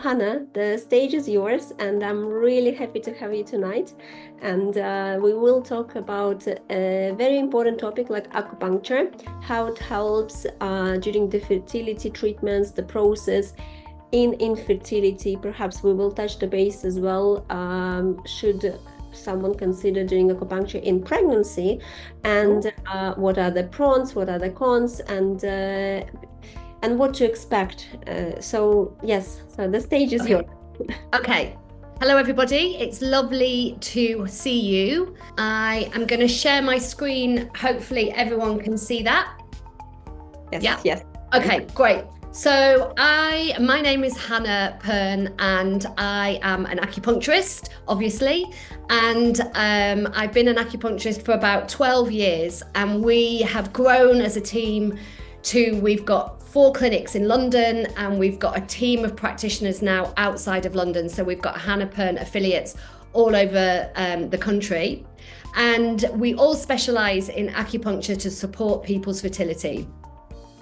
Hannah, the stage is yours, and I'm really happy to have you tonight. And we will talk about a very important topic like acupuncture, how it helps during the fertility treatments, the process in infertility. Perhaps we will touch the base as well. Should someone consider doing acupuncture in pregnancy, and what are the pros, what are the cons, and what to expect. So the stage is yours. Okay. Hello, everybody. It's lovely to see you. I am going to share my screen. Hopefully everyone can see that. Yes. Okay, great. So my name is Hannah Pearn, and I am an acupuncturist, obviously. And I've been an acupuncturist for about 12 years, and we have grown as a team we've got 4 clinics in London, and we've got a team of practitioners now outside of London. So we've got Hannah Pearn affiliates all over the country. And we all specialize in acupuncture to support people's fertility.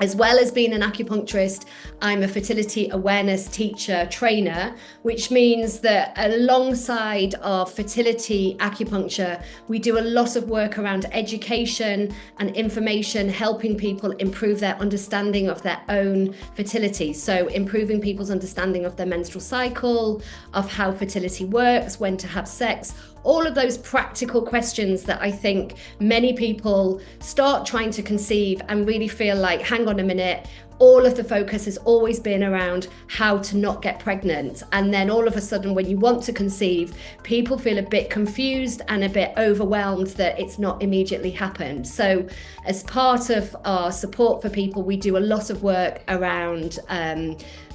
As well as being an acupuncturist, I'm a fertility awareness teacher trainer, which means that alongside our fertility acupuncture, we do a lot of work around education and information, helping people improve their understanding of their own fertility. So improving people's understanding of their menstrual cycle, of how fertility works, when to have sex, all of those practical questions that I think many people start trying to conceive and really feel like, hang on a minute, all of the focus has always been around how to not get pregnant. And then all of a sudden, when you want to conceive, people feel a bit confused and a bit overwhelmed that it's not immediately happened. So as part of our support for people, we do a lot of work around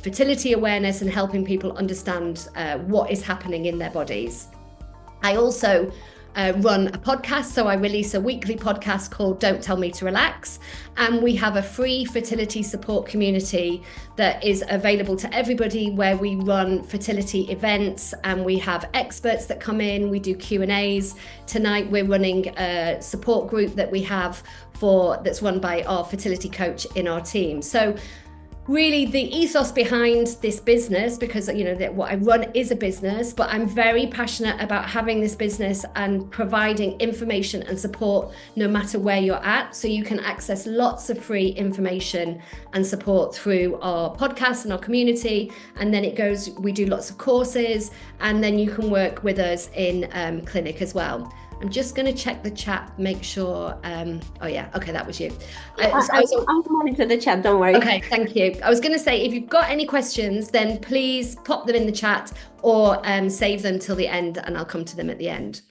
fertility awareness and helping people understand what is happening in their bodies. I also run a podcast, so I release a weekly podcast called Don't Tell Me to Relax, and we have a free fertility support community that is available to everybody, where we run fertility events and we have experts that come in, we do Q&As. Tonight we're running a support group that we have that's run by our fertility coach in our team. So really the ethos behind this business, because what I run is a business, but I'm very passionate about having this business and providing information and support no matter where you're at. So you can access lots of free information and support through our podcast and our community. And then we do lots of courses, and then you can work with us in clinic as well. I'm just going to check the chat, make sure. Okay, that was you. I'll monitor the chat, don't worry. Okay, thank you. I was going to say, if you've got any questions, then please pop them in the chat or save them till the end, and I'll come to them at the end.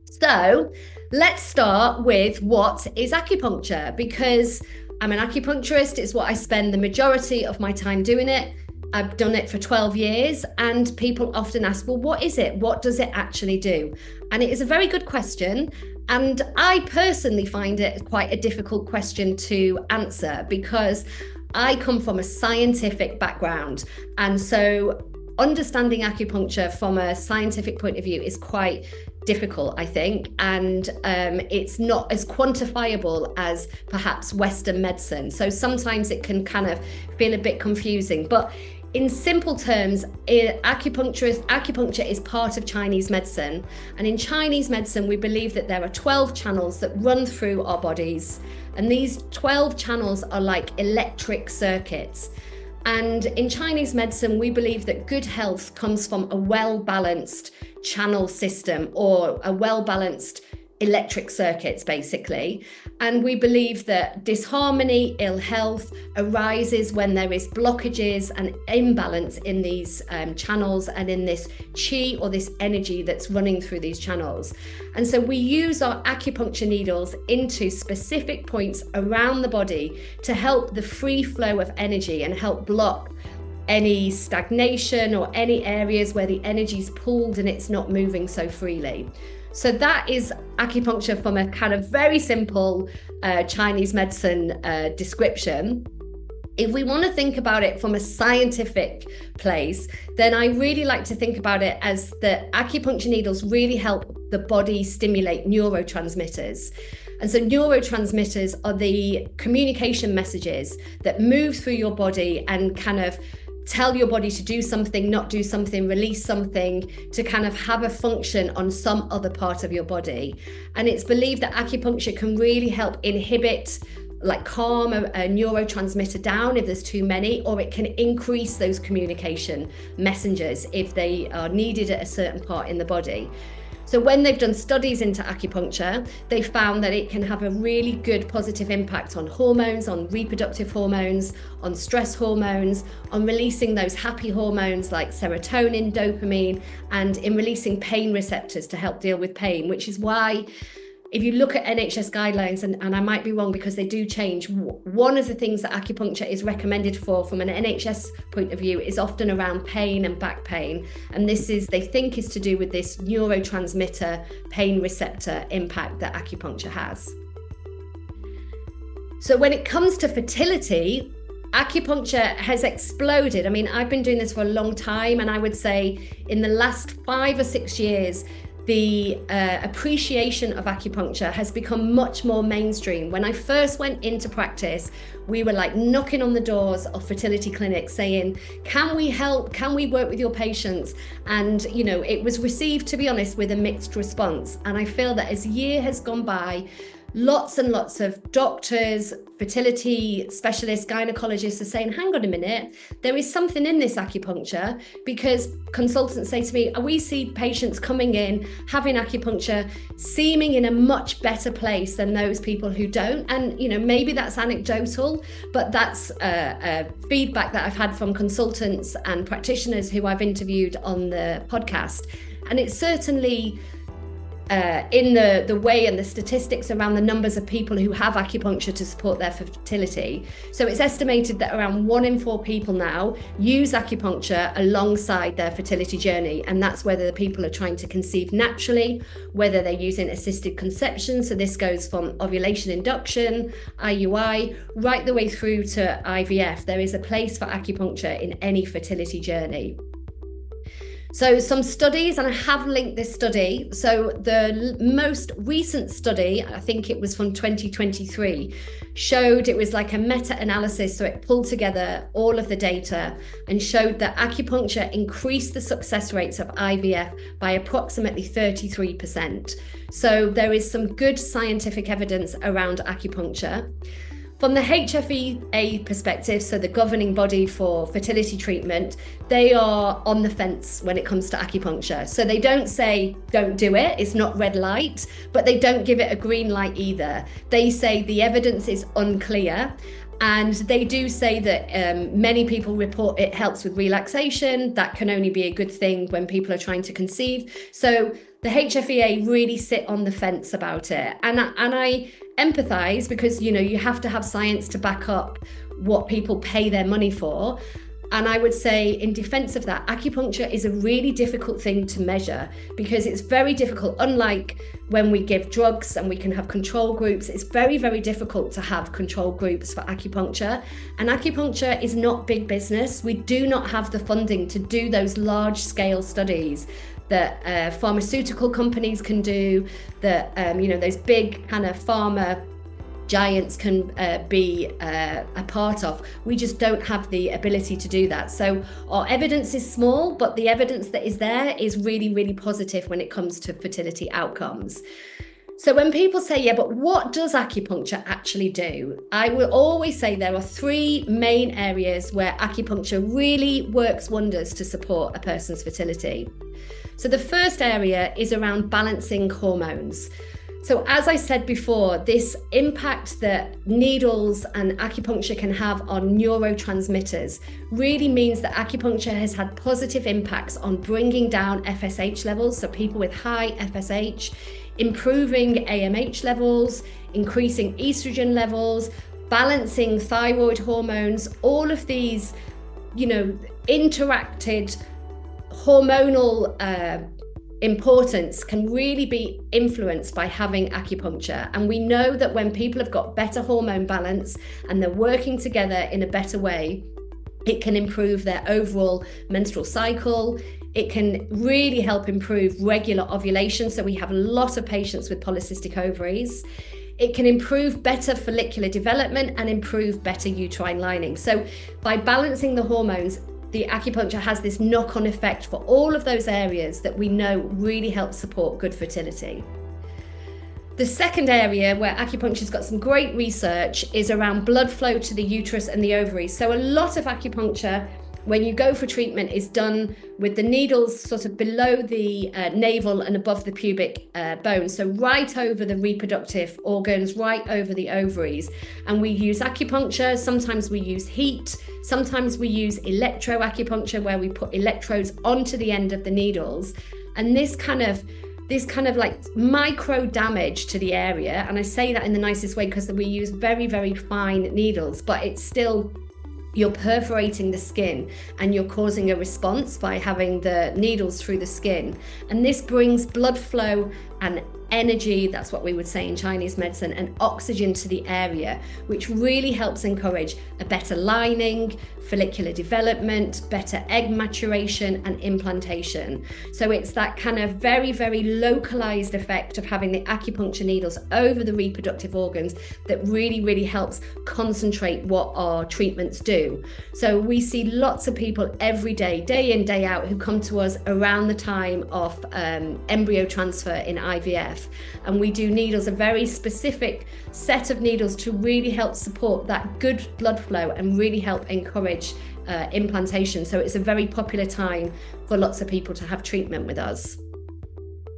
So let's start with what is acupuncture, because I'm an acupuncturist. It's what I spend the majority of my time doing it. I've done it for 12 years, and people often ask, well, what is it? What does it actually do? And it is a very good question. And I personally find it quite a difficult question to answer, because I come from a scientific background. And so understanding acupuncture from a scientific point of view is quite difficult, I think. And it's not as quantifiable as perhaps Western medicine. So sometimes it can kind of feel a bit confusing. But in simple terms, acupuncture is part of Chinese medicine. And in Chinese medicine, we believe that there are 12 channels that run through our bodies. And these 12 channels are like electric circuits. And in Chinese medicine, we believe that good health comes from a well-balanced channel system, or a well-balanced electric circuits, basically. And we believe that disharmony, ill health arises when there is blockages and imbalance in these channels and in this chi, or this energy that's running through these channels. And so we use our acupuncture needles into specific points around the body to help the free flow of energy and help block any stagnation or any areas where the energy's pulled and it's not moving so freely. So that is acupuncture from a kind of very simple Chinese medicine description. If we want to think about it from a scientific place, then I really like to think about it as that acupuncture needles really help the body stimulate neurotransmitters. And so neurotransmitters are the communication messages that move through your body and kind of tell your body to do something, not do something, release something, to kind of have a function on some other part of your body. And it's believed that acupuncture can really help inhibit, like calm a neurotransmitter down if there's too many, or it can increase those communication messengers if they are needed at a certain part in the body. So when they've done studies into acupuncture, they found that it can have a really good positive impact on hormones, on reproductive hormones, on stress hormones, on releasing those happy hormones like serotonin, dopamine, and in releasing pain receptors to help deal with pain, which is why if you look at NHS guidelines, and I might be wrong because they do change, one of the things that acupuncture is recommended for from an NHS point of view is often around pain and back pain. And this is, they think, is to do with this neurotransmitter pain receptor impact that acupuncture has. So when it comes to fertility, acupuncture has exploded. I mean, I've been doing this for a long time, and I would say in the last 5 or 6 years, the appreciation of acupuncture has become much more mainstream. When I first went into practice, we were like knocking on the doors of fertility clinics saying, can we help? Can we work with your patients? And, you know, it was received, to be honest, with a mixed response. And I feel that as year has gone by, lots and lots of doctors, fertility specialists, gynecologists are saying, hang on a minute, there is something in this acupuncture, because consultants say to me, we see patients coming in, having acupuncture, seeming in a much better place than those people who don't. And, you know, maybe that's anecdotal, but that's feedback that I've had from consultants and practitioners who I've interviewed on the podcast. And it's certainly in the way and the statistics around the numbers of people who have acupuncture to support their fertility. So it's estimated that around 1 in 4 people now use acupuncture alongside their fertility journey. And that's whether the people are trying to conceive naturally, whether they're using assisted conception. So this goes from ovulation induction, IUI, right the way through to IVF. There is a place for acupuncture in any fertility journey. So some studies, and I have linked this study. So the most recent study, I think it was from 2023, showed, it was like a meta-analysis. So it pulled together all of the data and showed that acupuncture increased the success rates of IVF by approximately 33%. So there is some good scientific evidence around acupuncture. From the HFEA perspective, so the governing body for fertility treatment, they are on the fence when it comes to acupuncture. So they don't say, don't do it, it's not red light, but they don't give it a green light either. They say the evidence is unclear. And they do say that many people report it helps with relaxation. That can only be a good thing when people are trying to conceive. So the HFEA really sit on the fence about it. And I empathize, because, you know, you have to have science to back up what people pay their money for. And I would say, in defense of that, acupuncture is a really difficult thing to measure, because it's very difficult. Unlike when we give drugs and we can have control groups, it's very, very difficult to have control groups for acupuncture. And acupuncture is not big business. We do not have the funding to do those large scale studies that pharmaceutical companies can do, that you know, those big kind of pharma giants can be a part of. We just don't have the ability to do that. So our evidence is small, but the evidence that is there is really, really positive when it comes to fertility outcomes. So when people say, yeah, but what does acupuncture actually do? I will always say there are 3 main areas where acupuncture really works wonders to support a person's fertility. So the first area is around balancing hormones. So as I said before, this impact that needles and acupuncture can have on neurotransmitters really means that acupuncture has had positive impacts on bringing down FSH levels, so people with high FSH, improving AMH levels, increasing estrogen levels, balancing thyroid hormones. All of these, you know, interacted hormonal importance can really be influenced by having acupuncture. And we know that when people have got better hormone balance and they're working together in a better way, it can improve their overall menstrual cycle. It can really help improve regular ovulation. So we have a lot of patients with polycystic ovaries. It can improve better follicular development and improve better uterine lining. So by balancing the hormones, the acupuncture has this knock-on effect for all of those areas that we know really help support good fertility. The second area where acupuncture's got some great research is around blood flow to the uterus and the ovaries. So a lot of acupuncture, when you go for treatment, is done with the needles sort of below the navel and above the pubic bone. So right over the reproductive organs, right over the ovaries. And we use acupuncture. Sometimes we use heat. Sometimes we use electroacupuncture, where we put electrodes onto the end of the needles. And this kind of like micro damage to the area. And I say that in the nicest way because we use very, very fine needles, but it's still, you're perforating the skin and you're causing a response by having the needles through the skin. And this brings blood flow and energy, that's what we would say in Chinese medicine, and oxygen to the area, which really helps encourage a better lining, follicular development, better egg maturation and implantation. So it's that kind of very, very localized effect of having the acupuncture needles over the reproductive organs that really, really helps concentrate what our treatments do. So we see lots of people every day, day in, day out, who come to us around the time of embryo transfer in IVF. And we do needles, a very specific set of needles to really help support that good blood flow and really help encourage implantation. So it's a very popular time for lots of people to have treatment with us.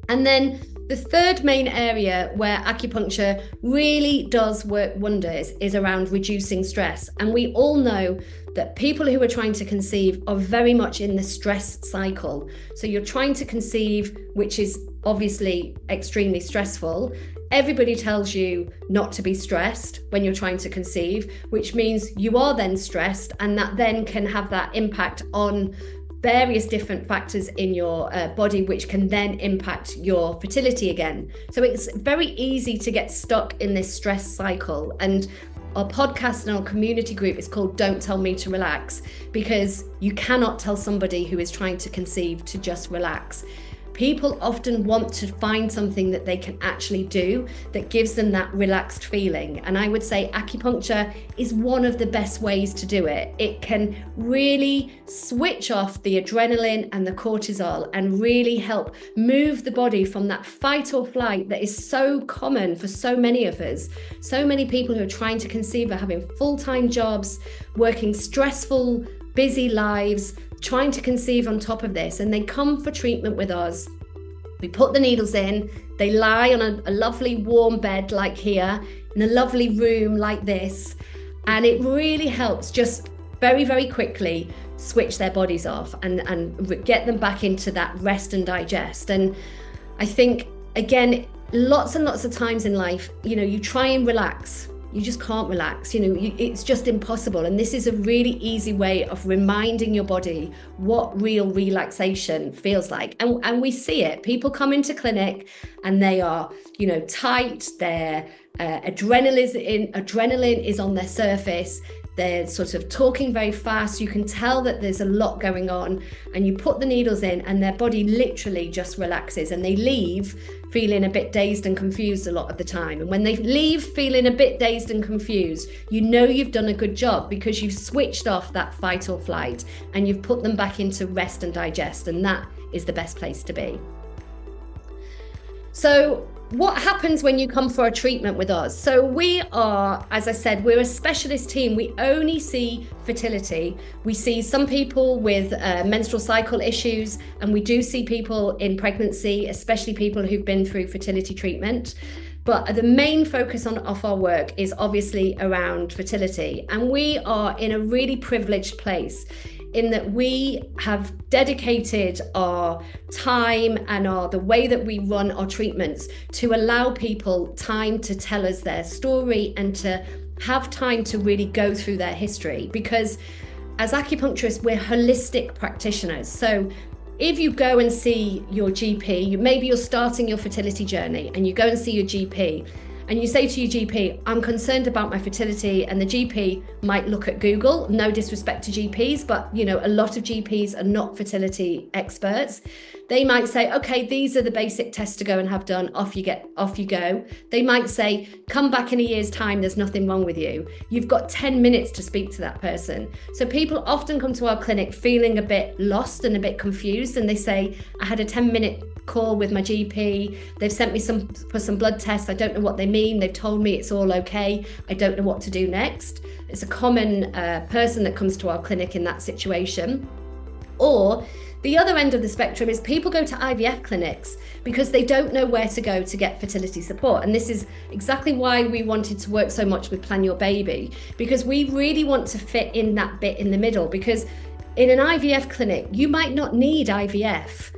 And then the third main area where acupuncture really does work wonders is around reducing stress. And we all know that people who are trying to conceive are very much in the stress cycle. So you're trying to conceive, which is obviously extremely stressful. Everybody tells you not to be stressed when you're trying to conceive, which means you are then stressed, and that then can have that impact on various different factors in your body, which can then impact your fertility again. So it's very easy to get stuck in this stress cycle. And our podcast and our community group is called Don't Tell Me to Relax, because you cannot tell somebody who is trying to conceive to just relax. People often want to find something that they can actually do that gives them that relaxed feeling. And I would say acupuncture is one of the best ways to do it. It can really switch off the adrenaline and the cortisol and really help move the body from that fight or flight that is so common for so many of us. So many people who are trying to conceive are having full-time jobs, working stressful, busy lives, trying to conceive on top of this, and they come for treatment with us. We put the needles in, they lie on a lovely warm bed like here, in a lovely room like this, and it really helps just very, very quickly switch their bodies off and get them back into that rest and digest. And I think, again, lots and lots of times in life, you try and relax, you just can't relax, it's just impossible. And this is a really easy way of reminding your body what real relaxation feels like. And we see it. People come into clinic and they are, tight, their adrenaline is on their surface. They're sort of talking very fast. You can tell that there's a lot going on, and you put the needles in and their body literally just relaxes, and they leave feeling a bit dazed and confused a lot of the time. And when they leave feeling a bit dazed and confused, you've done a good job, because you've switched off that fight or flight and you've put them back into rest and digest, and that is the best place to be. So what happens when you come for a treatment with us? So we are, as I said, we're a specialist team. We only see fertility. We see some people with menstrual cycle issues, and we do see people in pregnancy, especially people who've been through fertility treatment. But the main focus of our work is obviously around fertility. And we are in a really privileged place in that we have dedicated our time and the way that we run our treatments to allow people time to tell us their story and to have time to really go through their history. Because as acupuncturists, we're holistic practitioners. So if you go and see your GP, maybe you're starting your fertility journey and you go and see your GP, and you say to your GP, I'm concerned about my fertility, and the GP might look at Google, no disrespect to GPs, but a lot of GPs are not fertility experts. They might say, okay, these are the basic tests to go and have done. Off you go. They might say, come back in a year's time. There's nothing wrong with you. You've got 10 minutes to speak to that person. So people often come to our clinic feeling a bit lost and a bit confused. And they say, I had a 10-minute call with my GP. They've sent me for some blood tests. I don't know what they mean. They've told me it's all okay. I don't know what to do next. It's a common person that comes to our clinic in that situation. Or the other end of the spectrum is people go to IVF clinics because they don't know where to go to get fertility support. And this is exactly why we wanted to work so much with Plan Your Baby, because we really want to fit in that bit in the middle. Because in an IVF clinic, you might not need IVF.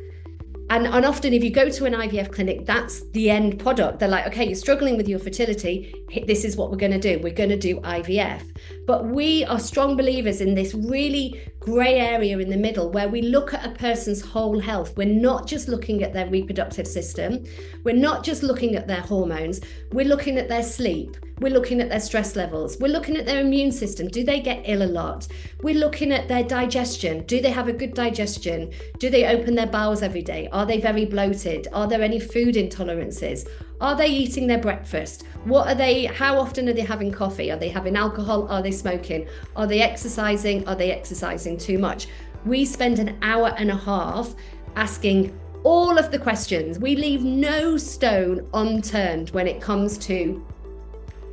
And often if you go to an IVF clinic, that's the end product. They're like, okay, you're struggling with your fertility. This is what we're going to do. We're going to do IVF. But we are strong believers in this really grey area in the middle where we look at a person's whole health. We're not just looking at their reproductive system. We're not just looking at their hormones. We're looking at their sleep. We're looking at their stress levels. We're looking at their immune system. Do they get ill a lot? We're looking at their digestion. Do they have a good digestion? Do they open their bowels every day? Are they very bloated? Are there any food intolerances? Are they eating their breakfast? How often are they having coffee? Are they having alcohol? Are they smoking? Are they exercising? Are they exercising too much? We spend an hour and a half asking all of the questions. We leave no stone unturned when it comes to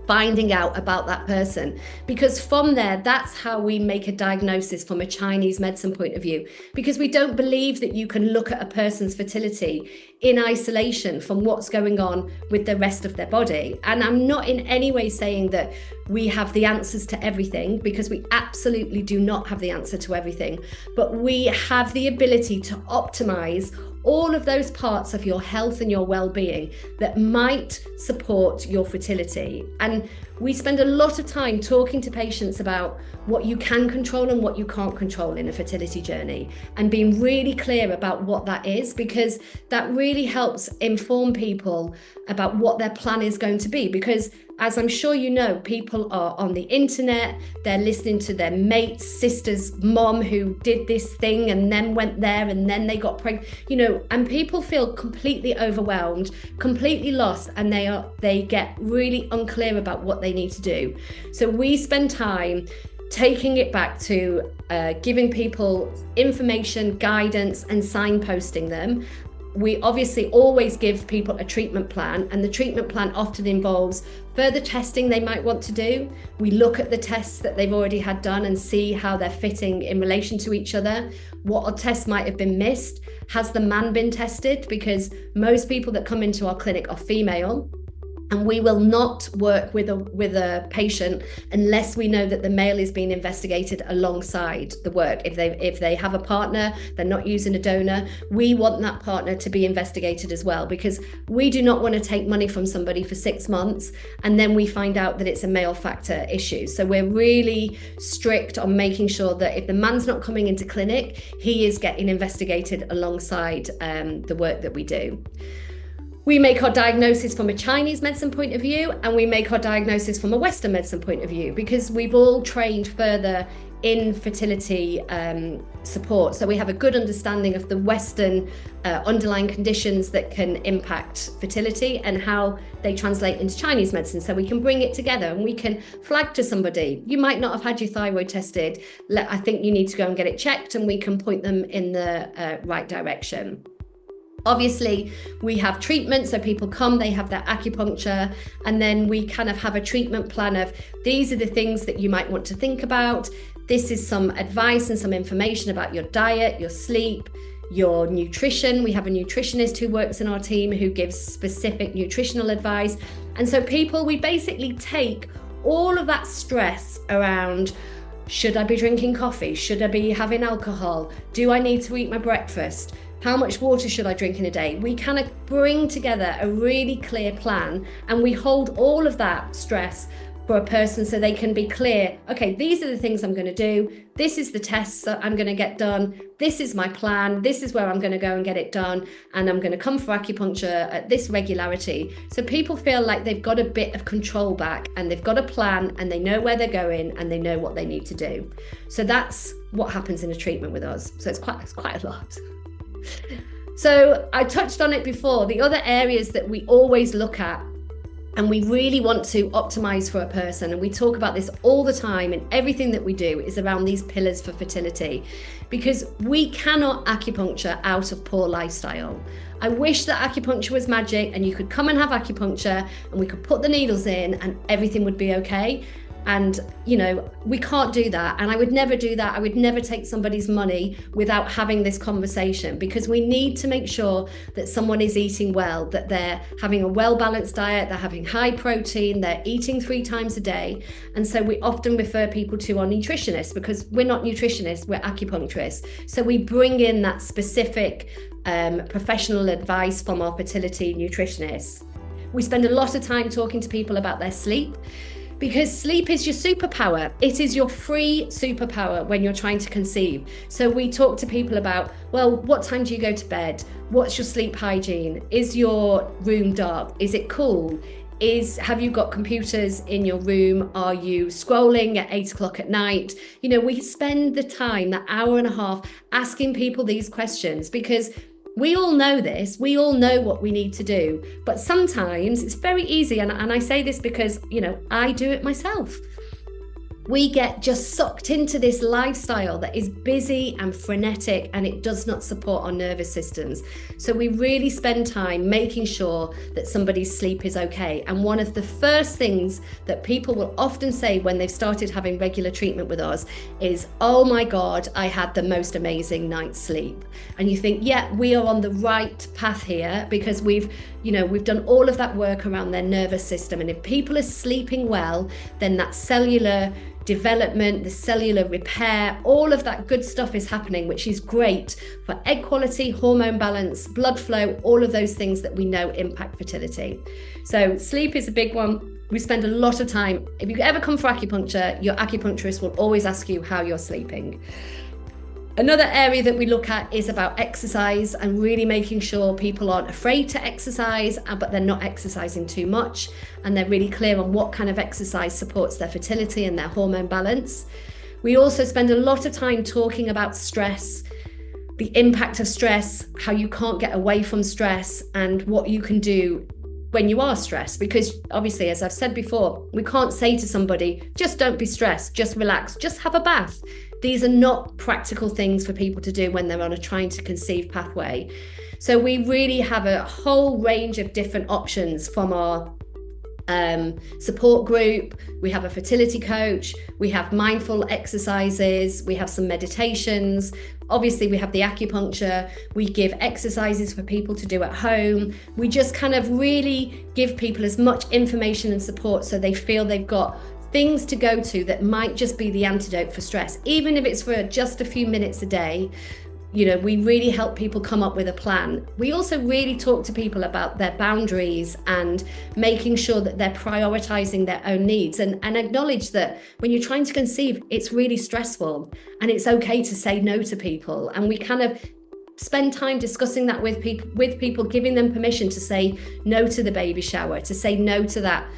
finding out about that person, because from there, that's how we make a diagnosis from a Chinese medicine point of view, because we don't believe that you can look at a person's fertility in isolation from what's going on with the rest of their body. And I'm not in any way saying that we have the answers to everything, because we absolutely do not have the answer to everything, but we have the ability to optimize all of those parts of your health and your well-being that might support your fertility. And we spend a lot of time talking to patients about what you can control and what you can't control in a fertility journey, and being really clear about what that is, because that really helps inform people about what their plan is going to be. Because as I'm sure you know, people are on the internet, they're listening to their mate's sister's mom who did this thing and then went there and then they got pregnant, and people feel completely overwhelmed, completely lost, and they get really unclear about what they need to do. So we spend time taking it back to giving people information, guidance, and signposting them. We obviously always give people a treatment plan, and the treatment plan often involves further testing they might want to do. We look at the tests that they've already had done and see how they're fitting in relation to each other. What tests might have been missed? Has the man been tested? Because most people that come into our clinic are female. And we will not work with a patient unless we know that the male is being investigated alongside the work. If they have a partner, they're not using a donor, we want that partner to be investigated as well, because we do not want to take money from somebody for 6 months and then we find out that it's a male factor issue. So we're really strict on making sure that if the man's not coming into clinic, he is getting investigated alongside the work that we do. We make our diagnosis from a Chinese medicine point of view, and we make our diagnosis from a Western medicine point of view, because we've all trained further in fertility support. So we have a good understanding of the Western underlying conditions that can impact fertility and how they translate into Chinese medicine. So we can bring it together and we can flag to somebody, you might not have had your thyroid tested, I think you need to go and get it checked, and we can point them in the right direction. Obviously, we have treatment, so people come, they have their acupuncture, and then we kind of have a treatment plan of these are the things that you might want to think about. This is some advice and some information about your diet, your sleep, your nutrition. We have a nutritionist who works in our team who gives specific nutritional advice. And so we basically take all of that stress around, should I be drinking coffee? Should I be having alcohol? Do I need to eat my breakfast? How much water should I drink in a day? We kind of bring together a really clear plan, and we hold all of that stress for a person so they can be clear, okay, these are the things I'm going to do. This is the tests that I'm going to get done. This is my plan. This is where I'm going to go and get it done. And I'm going to come for acupuncture at this regularity. So people feel like they've got a bit of control back, and they've got a plan, and they know where they're going, and they know what they need to do. So that's what happens in a treatment with us. So it's quite a lot. So I touched on it before. The other areas that we always look at and we really want to optimize for a person, and we talk about this all the time, and everything that we do is around these pillars for fertility, because we cannot acupuncture out of poor lifestyle. I wish that acupuncture was magic and you could come and have acupuncture and we could put the needles in and everything would be okay. And, you know, we can't do that. And I would never do that. I would never take somebody's money without having this conversation, because we need to make sure that someone is eating well, that they're having a well-balanced diet, they're having high protein, they're eating 3 times a day. And so we often refer people to our nutritionists, because we're not nutritionists, we're acupuncturists. So we bring in that specific professional advice from our fertility nutritionists. We spend a lot of time talking to people about their sleep, because sleep is your superpower. It is your free superpower when you're trying to conceive. So we talk to people about, well, what time do you go to bed? What's your sleep hygiene? Is your room dark? Is it cool? Have you got computers in your room? Are you scrolling at 8 o'clock at night? You know, we spend the time, that hour and a half, asking people these questions, because we all know this, we all know what we need to do, but sometimes it's very easy, and I say this because, you know, I do it myself. We get just sucked into this lifestyle that is busy and frenetic, and it does not support our nervous systems. So we really spend time making sure that somebody's sleep is okay. And one of the first things that people will often say when they've started having regular treatment with us is, oh my God, I had the most amazing night's sleep. And you think, yeah, we are on the right path here, because we've done all of that work around their nervous system. And if people are sleeping well, then that cellular development, the cellular repair, all of that good stuff is happening, which is great for egg quality, hormone balance, blood flow, all of those things that we know impact fertility. So sleep is a big one. We spend a lot of time. If you ever come for acupuncture, your acupuncturist will always ask you how you're sleeping. Another area that we look at is about exercise, and really making sure people aren't afraid to exercise, but they're not exercising too much, and they're really clear on what kind of exercise supports their fertility and their hormone balance. We also spend a lot of time talking about stress, the impact of stress, how you can't get away from stress, and what you can do when you are stressed. Because obviously, as I've said before, we can't say to somebody, just don't be stressed, just relax, just have a bath. These are not practical things for people to do when they're on a trying to conceive pathway. So we really have a whole range of different options from our support group. We have a fertility coach, we have mindful exercises, we have some meditations. Obviously, we have the acupuncture, we give exercises for people to do at home. We just kind of really give people as much information and support so they feel they've got things to go to that might just be the antidote for stress, even if it's for just a few minutes a day. You know, we really help people come up with a plan. We also really talk to people about their boundaries and making sure that they're prioritizing their own needs, and acknowledge that when you're trying to conceive, it's really stressful and it's okay to say no to people. And we kind of spend time discussing that with people, giving them permission to say no to the baby shower, to say no to that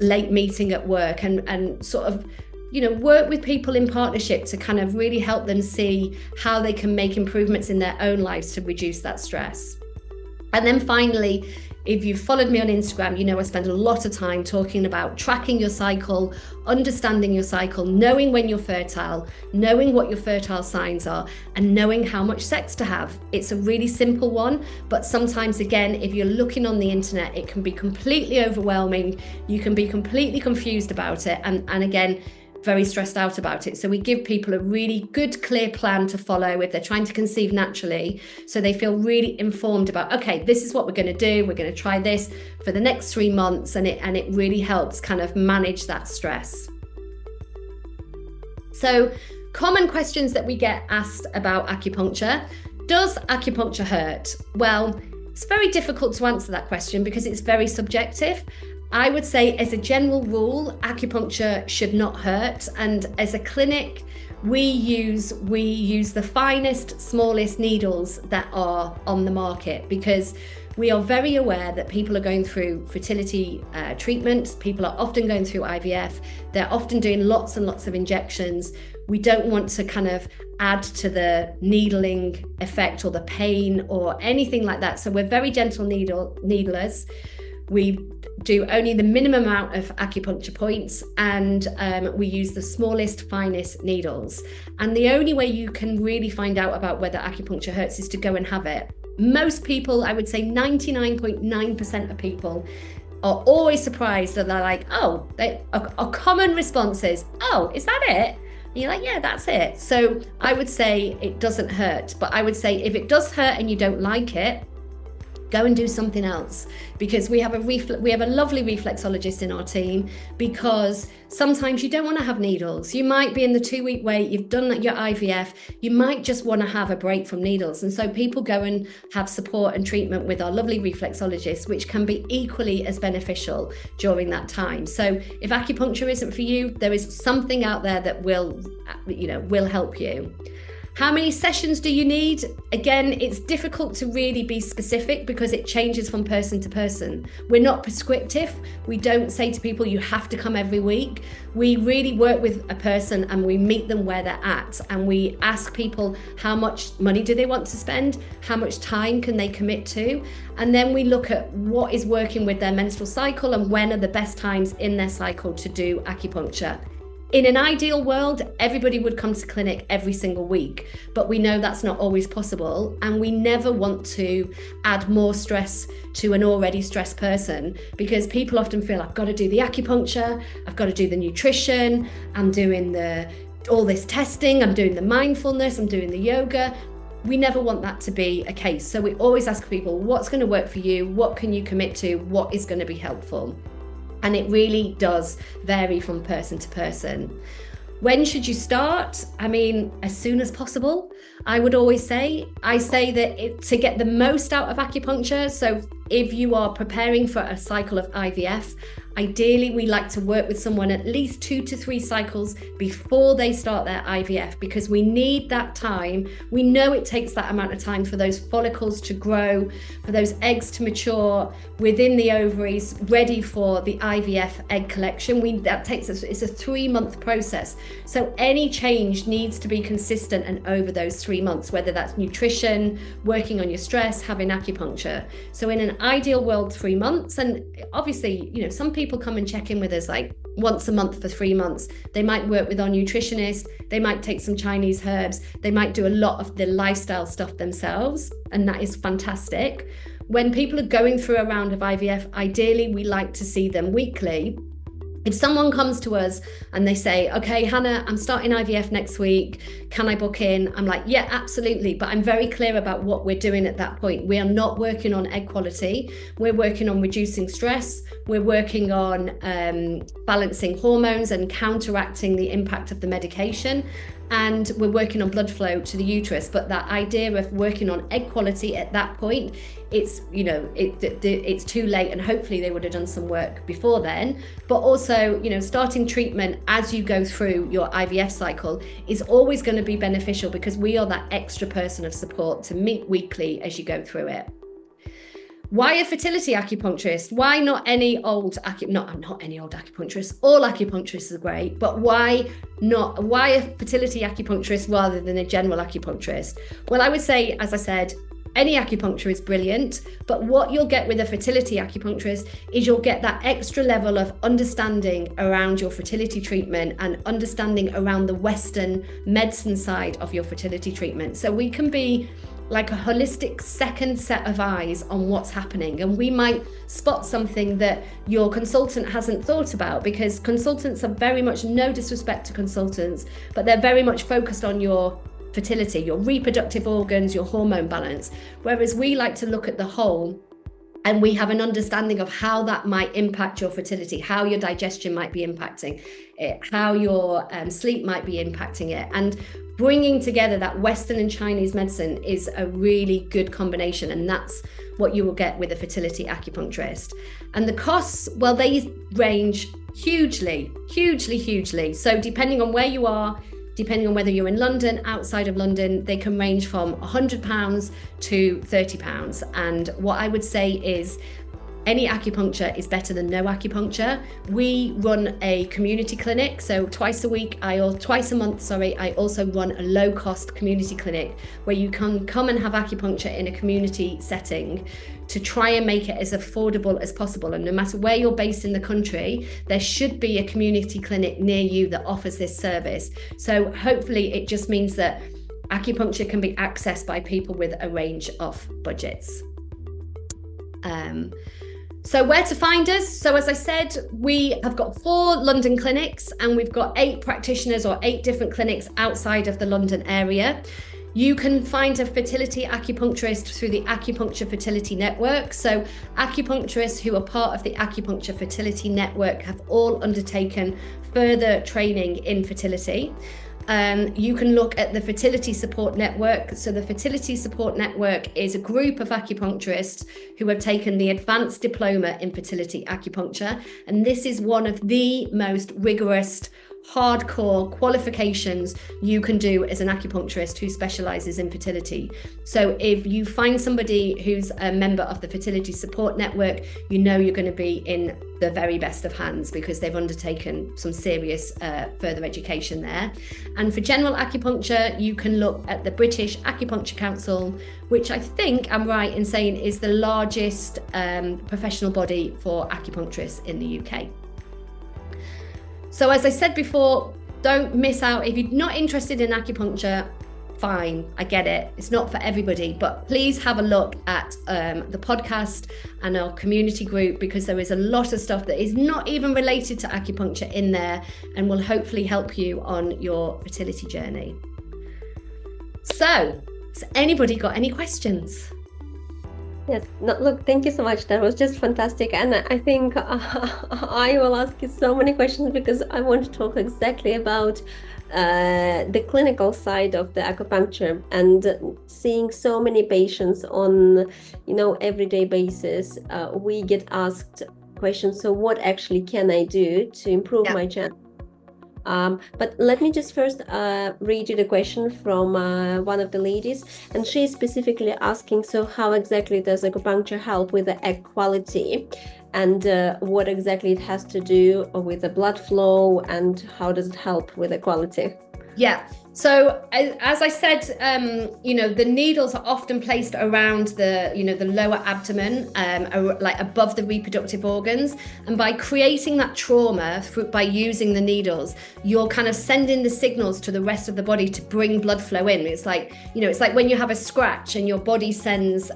late meeting at work, and sort of, you know, work with people in partnership to kind of really help them see how they can make improvements in their own lives to reduce that stress. And then finally, if you've followed me on Instagram, you know I spend a lot of time talking about tracking your cycle, understanding your cycle, knowing when you're fertile, knowing what your fertile signs are, and knowing how much sex to have. It's a really simple one, but sometimes, again, if you're looking on the internet, it can be completely overwhelming. You can be completely confused about it, and again, very stressed out about it. So we give people a really good, clear plan to follow if they're trying to conceive naturally, so they feel really informed about, okay, this is what we're going to do. We're going to try this for the next 3 months, and it really helps kind of manage that stress. So common questions that we get asked about acupuncture. Does acupuncture hurt? Well, it's very difficult to answer that question because it's very subjective. I would say, as a general rule, acupuncture should not hurt. And as a clinic, we use the finest, smallest needles that are on the market, because we are very aware that people are going through fertility treatments. People are often going through IVF. They're often doing lots and lots of injections. We don't want to kind of add to the needling effect or the pain or anything like that. So we're very gentle needlers. We do only the minimum amount of acupuncture points, and we use the smallest, finest needles. And the only way you can really find out about whether acupuncture hurts is to go and have it. Most people, I would say 99.9% of people, are always surprised that they're like, oh, a common response is, oh, is that it? And you're like, yeah, that's it. So I would say it doesn't hurt, but I would say if it does hurt and you don't like it, go and do something else, because we have a lovely reflexologist in our team, because sometimes you don't want to have needles. You might be in the 2-week wait, you've done your IVF, you might just want to have a break from needles. And so people go and have support and treatment with our lovely reflexologist, which can be equally as beneficial during that time. So if acupuncture isn't for you, there is something out there that will help you. How many sessions do you need? Again, it's difficult to really be specific because it changes from person to person. We're not prescriptive. We don't say to people, you have to come every week. We really work with a person and we meet them where they're at. And we ask people how much money do they want to spend? How much time can they commit to? And then we look at what is working with their menstrual cycle and when are the best times in their cycle to do acupuncture. In an ideal world, everybody would come to clinic every single week, but we know that's not always possible, and we never want to add more stress to an already stressed person, because people often feel, I've got to do the acupuncture, I've got to do the nutrition, I'm doing all this testing, I'm doing the mindfulness, I'm doing the yoga. We never want that to be a case. So we always ask people, what's going to work for you? What can you commit to? What is going to be helpful? And it really does vary from person to person. When should you start? I mean, as soon as possible, I would always say. I say that to get the most out of acupuncture, so if you are preparing for a cycle of IVF, ideally we like to work with someone at least 2 to 3 cycles before they start their IVF, because we need that time. We know it takes that amount of time for those follicles to grow, for those eggs to mature within the ovaries, ready for the IVF egg collection. It's a 3-month process. So any change needs to be consistent and over those 3 months, whether that's nutrition, working on your stress, having acupuncture. So in an ideal world, 3 months. And obviously, some people come and check in with us like once a month for 3 months. They might work with our nutritionist, they might take some Chinese herbs, they might do a lot of the lifestyle stuff themselves, and that is fantastic. When people are going through a round of IVF, ideally we like to see them weekly. If someone comes to us and they say, okay, Hannah, I'm starting IVF next week, can I book in? I'm like, yeah, absolutely. But I'm very clear about what we're doing at that point. We are not working on egg quality. We're working on reducing stress. We're working on balancing hormones and counteracting the impact of the medication. And we're working on blood flow to the uterus. But that idea of working on egg quality at that point, it's too late, and hopefully they would have done some work before then. But also, starting treatment as you go through your IVF cycle is always going to be beneficial, because we are that extra person of support to meet weekly as you go through it. Why a fertility acupuncturist? Why not any old not any old acupuncturist? All acupuncturists are great, but why a fertility acupuncturist rather than a general acupuncturist? Well, I would say, as I said, any acupuncture is brilliant, but what you'll get with a fertility acupuncturist is you'll get that extra level of understanding around your fertility treatment and understanding around the Western medicine side of your fertility treatment. So we can be like a holistic second set of eyes on what's happening, and we might spot something that your consultant hasn't thought about, because consultants are very much, no disrespect to consultants, but they're very much focused on your fertility, your reproductive organs, your hormone balance, whereas we like to look at the whole, and we have an understanding of how that might impact your fertility, how your digestion might be impacting it, how your sleep might be impacting it. And bringing together that Western and Chinese medicine is a really good combination, and that's what you will get with a fertility acupuncturist. And the costs, well, they range hugely. So depending on where you are, depending on whether you're in London, outside of London, they can range from £100 to £30. And what I would say is, any acupuncture is better than no acupuncture. We run a community clinic, so twice a month, I also run a low-cost community clinic where you can come and have acupuncture in a community setting to try and make it as affordable as possible. And no matter where you're based in the country, there should be a community clinic near you that offers this service. So hopefully it just means that acupuncture can be accessed by people with a range of budgets. So where to find us? So as I said, we have got 4 London clinics and we've got 8 practitioners or 8 different clinics outside of the London area. You can find a fertility acupuncturist through the Acupuncture Fertility Network. So acupuncturists who are part of the Acupuncture Fertility Network have all undertaken further training in fertility. You can look at the Fertility Support Network. So the Fertility Support Network is a group of acupuncturists who have taken the Advanced Diploma in Fertility Acupuncture. And this is one of the most rigorous, hardcore qualifications you can do as an acupuncturist who specializes in fertility. So if you find somebody who's a member of the Fertility Support Network, you know you're going to be in the very best of hands because they've undertaken some serious further education there. And for general acupuncture, you can look at the British Acupuncture Council, which I think I'm right in saying is the largest professional body for acupuncturists in the UK. So as I said before, don't miss out. If you're not interested in acupuncture, fine, I get it. It's not for everybody, but please have a look at the podcast and our community group because there is a lot of stuff that is not even related to acupuncture in there and will hopefully help you on your fertility journey. So, has anybody got any questions? Yes, no, look, thank you so much. That was just fantastic. And I think I will ask you so many questions because I want to talk exactly about the clinical side of the acupuncture and seeing so many patients on, everyday basis. We get asked questions. So what actually can I do to improve my chance? But let me just first read you the question from one of the ladies, and she's specifically asking, so how exactly does acupuncture help with the egg quality, and what exactly it has to do with the blood flow, and how does it help with the quality? Yeah. So as I said, the needles are often placed around the lower abdomen, like above the reproductive organs. And by creating that trauma by using the needles, you're kind of sending the signals to the rest of the body to bring blood flow in. It's like when you have a scratch and your body sends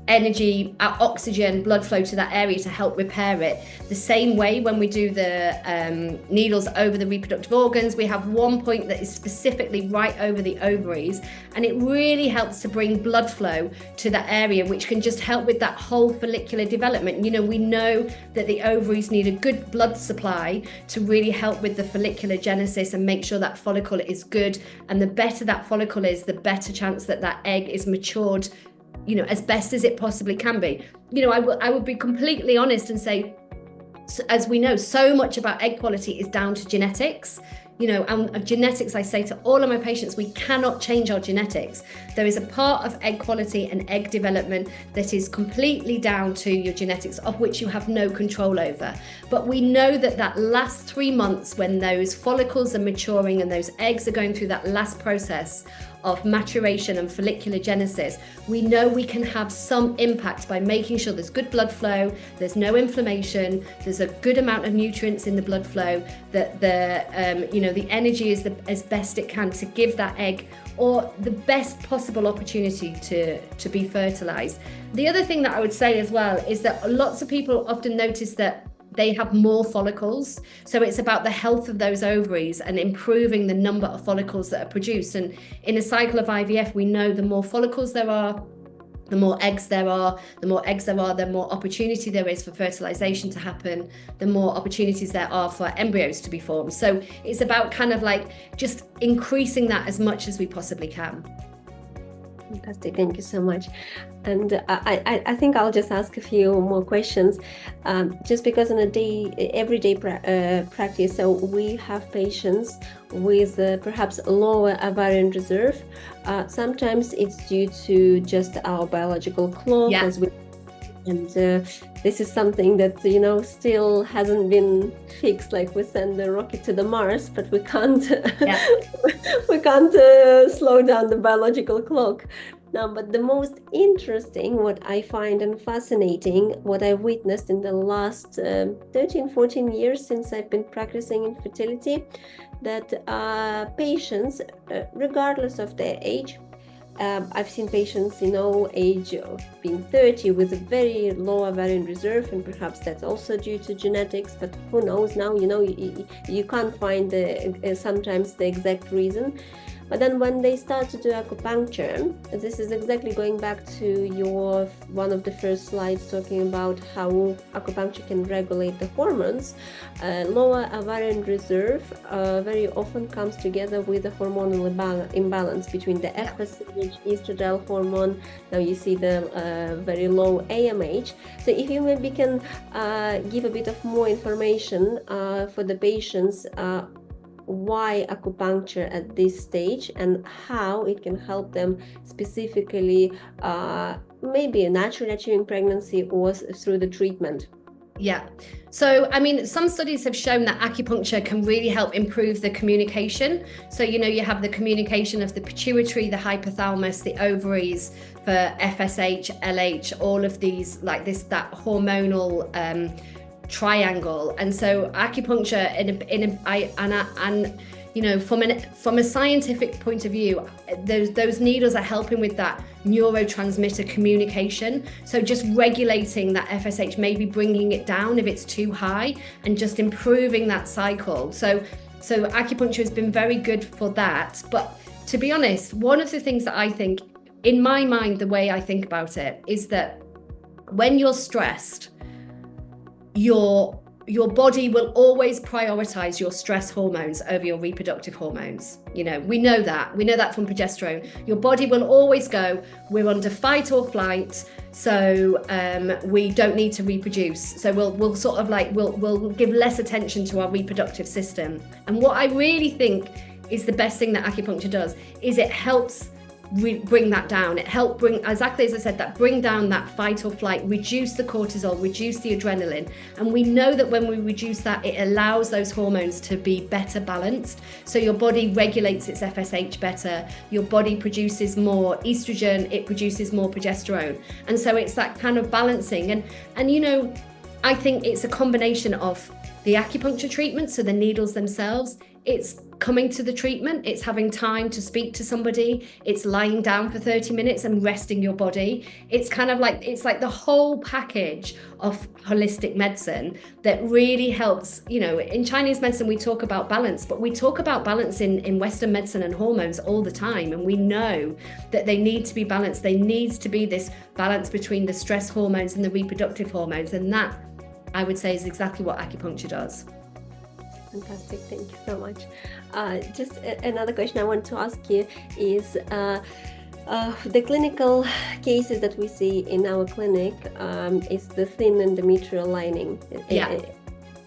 energy, oxygen, blood flow to that area to help repair it. The same way when we do the needles over the reproductive organs, we have one point that is specifically right over the ovaries, and it really helps to bring blood flow to that area, which can just help with that whole follicular development. We know that the ovaries need a good blood supply to really help with the follicular genesis and make sure that follicle is good. And the better that follicle is, the better chance that that egg is matured as best as it possibly can be. I would be completely honest and say, as we know, so much about egg quality is down to genetics. And genetics, I say to all of my patients, we cannot change our genetics. There is a part of egg quality and egg development that is completely down to your genetics, of which you have no control over. But we know that last 3 months, when those follicles are maturing and those eggs are going through that last process of maturation and follicular genesis, we know we can have some impact by making sure there's good blood flow, there's no inflammation, there's a good amount of nutrients in the blood flow, that the energy is as best it can to give that egg or the best possible opportunity to be fertilized. The other thing that I would say as well is that lots of people often notice that they have more follicles. So it's about the health of those ovaries and improving the number of follicles that are produced. And in a cycle of IVF, we know the more follicles there are, the more eggs there are, the more opportunity there is for fertilization to happen, the more opportunities there are for embryos to be formed. So it's about kind of like just increasing that as much as we possibly can. Fantastic, thank you so much. And I think I'll just ask a few more questions, just because in everyday practice, so we have patients with perhaps lower ovarian reserve. Sometimes it's due to just our biological clock, as we And this is something that, still hasn't been fixed. Like we send the rocket to the Mars, but we can't, we can't slow down the biological clock. Now, but the most interesting, what I find and fascinating, what I witnessed in the last 13, 14 years since I've been practicing infertility, that patients, regardless of their age, I've seen patients, age of being 30 with a very low ovarian reserve, and perhaps that's also due to genetics, but who knows now, you can't find sometimes the exact reason. But then when they start to do acupuncture, this is exactly going back to your one of the first slides talking about how acupuncture can regulate the hormones. Lower ovarian reserve very often comes together with a hormonal imbalance between the FSH, estradiol hormone. Now you see the very low AMH. So if you maybe can give a bit of more information for the patients, why acupuncture at this stage and how it can help them specifically, maybe naturally achieving pregnancy or through the treatment. Yeah. So, I mean, some studies have shown that acupuncture can really help improve the communication. So, you have the communication of the pituitary, the hypothalamus, the ovaries for FSH, LH, all of these, like that hormonal triangle. And so acupuncture from a scientific point of view, those needles are helping with that neurotransmitter communication. So just regulating that FSH, maybe bringing it down if it's too high, and just improving that cycle. So acupuncture has been very good for that. But to be honest, one of the things that I think, in my mind, the way I think about it is that when you're stressed, your body will always prioritize your stress hormones over your reproductive hormones. We know that from progesterone. Your body will always go, we're under fight or flight, so we don't need to reproduce. So we'll sort of like we'll give less attention to our reproductive system. And what I really think is the best thing that acupuncture does is it helps bring that down. It helped bring, exactly as I said, that bring down that fight or flight, reduce the cortisol, reduce the adrenaline. And we know that when we reduce that, it allows those hormones to be better balanced. So your body regulates its FSH better, your body produces more estrogen, it produces more progesterone. And so it's that kind of balancing. And I think it's a combination of the acupuncture treatment, so the needles themselves, it's coming to the treatment, it's having time to speak to somebody, it's lying down for 30 minutes and resting your body. It's kind of like, it's like the whole package of holistic medicine that really helps. In Chinese medicine, we talk about balance, but we talk about balance in Western medicine and hormones all the time. And we know that they need to be balanced. There needs to be this balance between the stress hormones and the reproductive hormones. And that, I would say, is exactly what acupuncture does. Fantastic, thank you so much. Just another question I want to ask you is the clinical cases that we see in our clinic is the thin endometrial lining. Yeah.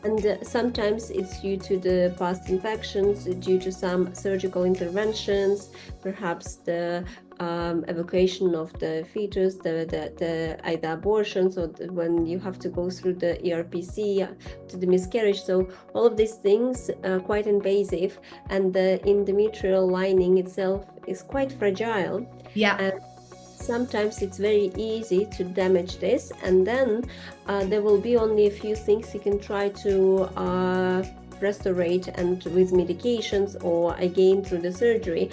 And sometimes it's due to the past infections, due to some surgical interventions, perhaps the evacuation of the fetus, the either abortions, or when you have to go through the ERPC to the miscarriage. So all of these things are quite invasive, and the endometrial lining itself is quite fragile. Yeah. And sometimes it's very easy to damage this, and then there will be only a few things you can try to restaurate, and with medications or again through the surgery.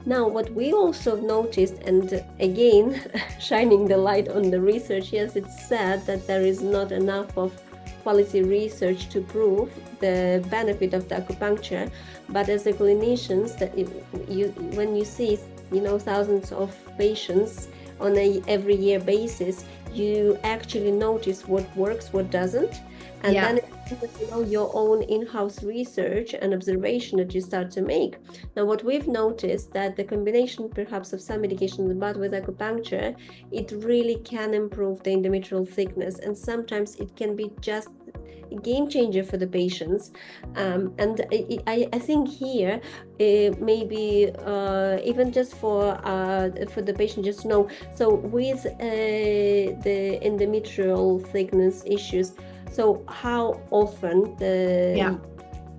Now, what we also noticed, and again shining the light on the research, yes, it's sad that there is not enough of quality research to prove the benefit of the acupuncture, but as a clinicians, that when you see thousands of patients on a every year basis, you actually notice what works, what doesn't, and then your own in-house research and observation that you start to make. Now, what we've noticed that the combination perhaps of some medications, but with acupuncture, it really can improve the endometrial thickness, and sometimes it can be just game changer for the patients. And I think here, maybe even just for the patient, just to know, so with the endometrial thickness issues, so how often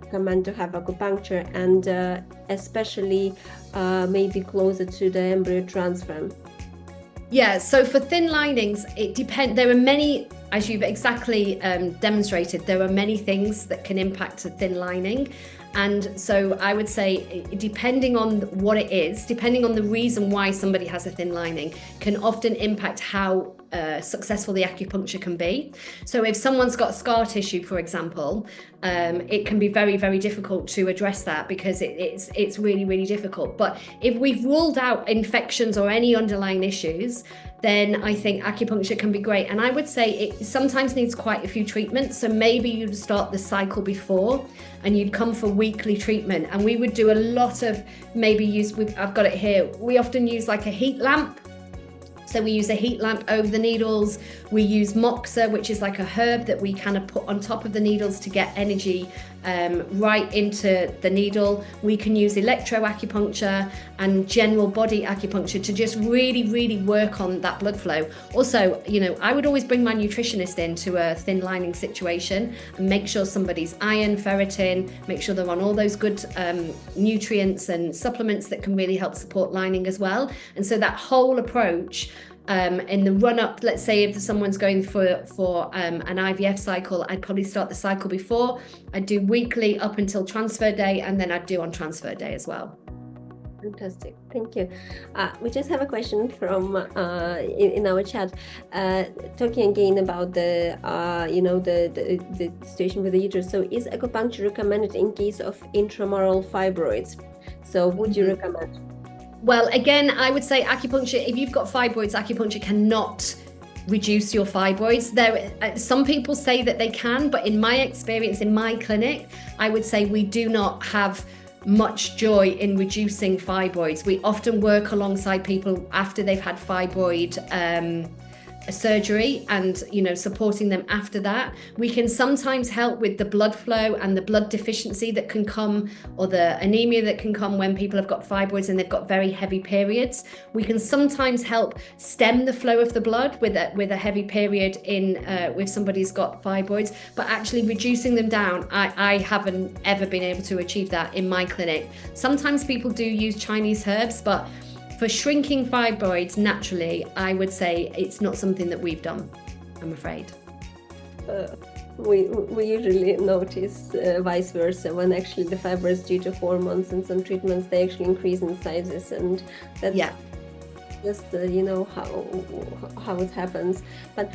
recommend to have acupuncture, and especially maybe closer to the embryo transfer? Yeah, so for thin linings, it depends. There are many, as you've exactly demonstrated, there are many things that can impact a thin lining. And so I would say, depending on what it is, depending on the reason why somebody has a thin lining, can often impact how successful the acupuncture can be. So if someone's got scar tissue, for example, it can be very, very difficult to address that, because it's really, really difficult. But if we've ruled out infections or any underlying issues, then I think acupuncture can be great. And I would say it sometimes needs quite a few treatments. So maybe you'd start the cycle before and you'd come for weekly treatment. And we would do a lot of I've got it here. We often use like a heat lamp. So we use a heat lamp over the needles. We use moxa, which is like a herb that we kind of put on top of the needles to get energy right into the needle. We can use electroacupuncture and general body acupuncture to just really, really work on that blood flow. Also, I would always bring my nutritionist into a thin lining situation and make sure somebody's iron, ferritin, make sure they're on all those good nutrients and supplements that can really help support lining as well. And so that whole approach, in the run up, let's say if someone's going for an IVF cycle, I'd probably start the cycle before. I'd do weekly up until transfer day, and then I'd do on transfer day as well. Fantastic, thank you. We just have a question from in our chat, talking again about the the situation with the uterus. So, is acupuncture recommended in case of intramural fibroids? So, would you recommend? Well, again, I would say acupuncture, if you've got fibroids, acupuncture cannot reduce your fibroids. Some people say that they can, but in my experience, in my clinic, I would say we do not have much joy in reducing fibroids. We often work alongside people after they've had fibroid surgery and supporting them after that. We can sometimes help with the blood flow and the blood deficiency that can come, or the anemia that can come when people have got fibroids and they've got very heavy periods. We can sometimes help stem the flow of the blood with a heavy period in if somebody's got fibroids, but actually reducing them down, I haven't ever been able to achieve that in my clinic. Sometimes people do use Chinese herbs, but for shrinking fibroids naturally, I would say it's not something that we've done, I'm afraid. We usually notice vice versa, when actually the fibroids, due to hormones and some treatments, they actually increase in sizes, and that's just how it happens. But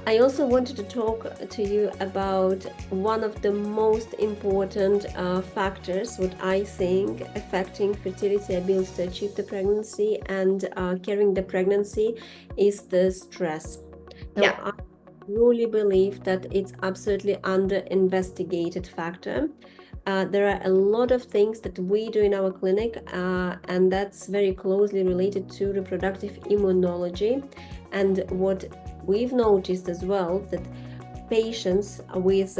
I also wanted to talk to you about one of the most important factors, what I think affecting fertility, ability to achieve the pregnancy and carrying the pregnancy, is the stress. Now, I really believe that it's absolutely under-investigated factor. There are a lot of things that we do in our clinic, and that's very closely related to reproductive immunology. And what we've noticed as well, that patients with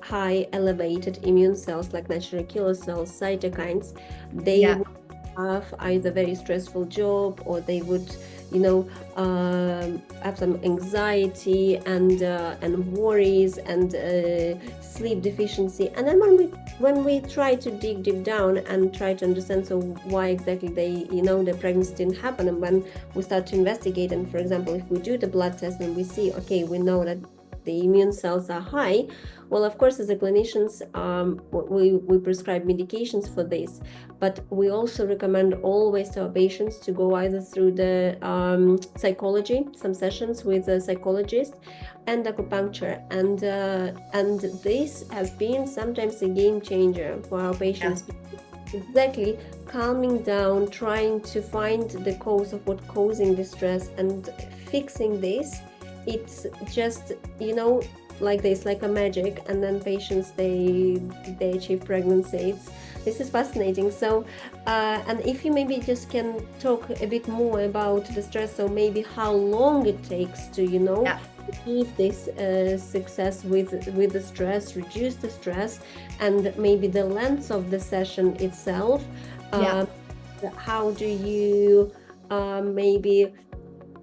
high elevated immune cells, like natural killer cells, cytokines, they would have either very stressful job, or they would have some anxiety and worries and sleep deficiency. And then when we try to dig deep down and try to understand, so why exactly the pregnancy didn't happen, and when we start to investigate, and for example, if we do the blood test and we see, okay, we know that the immune cells are high, well, of course, as a clinicians, we prescribe medications for this, but we also recommend always to our patients to go either through the psychology, some sessions with a psychologist, and acupuncture, and this has been sometimes a game changer for our patients. Exactly, calming down, trying to find the cause of what causing the stress and fixing this. It's just like this, like a magic, and then patients they achieve pregnancy. This is fascinating. So and if you maybe just can talk a bit more about the stress, so maybe how long it takes to achieve this success with the stress, reduce the stress, and maybe the length of the session itself. How do you maybe,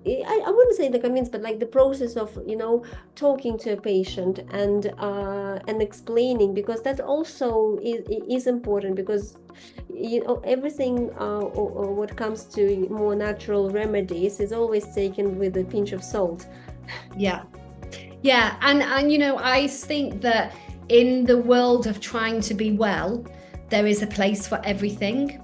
I wouldn't say the convince, but like the process of talking to a patient and explaining, because that also is important, because everything or what comes to more natural remedies is always taken with a pinch of salt. And I think that in the world of trying to be well, there is a place for everything.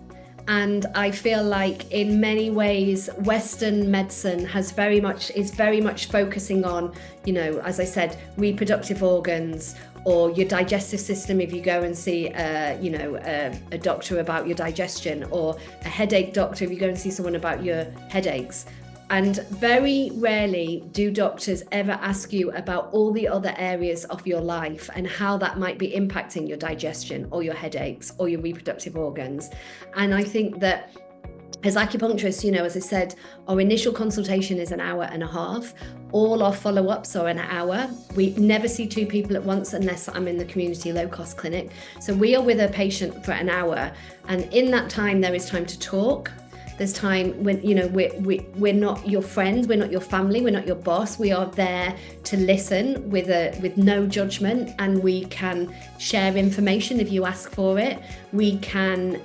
And I feel like in many ways, Western medicine is very much focusing on, as I said, reproductive organs, or your digestive system if you go and see a doctor about your digestion, or a headache doctor if you go and see someone about your headaches. And very rarely do doctors ever ask you about all the other areas of your life and how that might be impacting your digestion or your headaches or your reproductive organs. And I think that as acupuncturists, as I said, our initial consultation is an hour and a half. All our follow-ups are an hour. We never see two people at once unless I'm in the community low-cost clinic. So we are with a patient for an hour. And in that time, there is time to talk. There's time when, we're not your friends, we're not your family, we're not your boss. We are there to listen with no judgment, and we can share information if you ask for it. We can,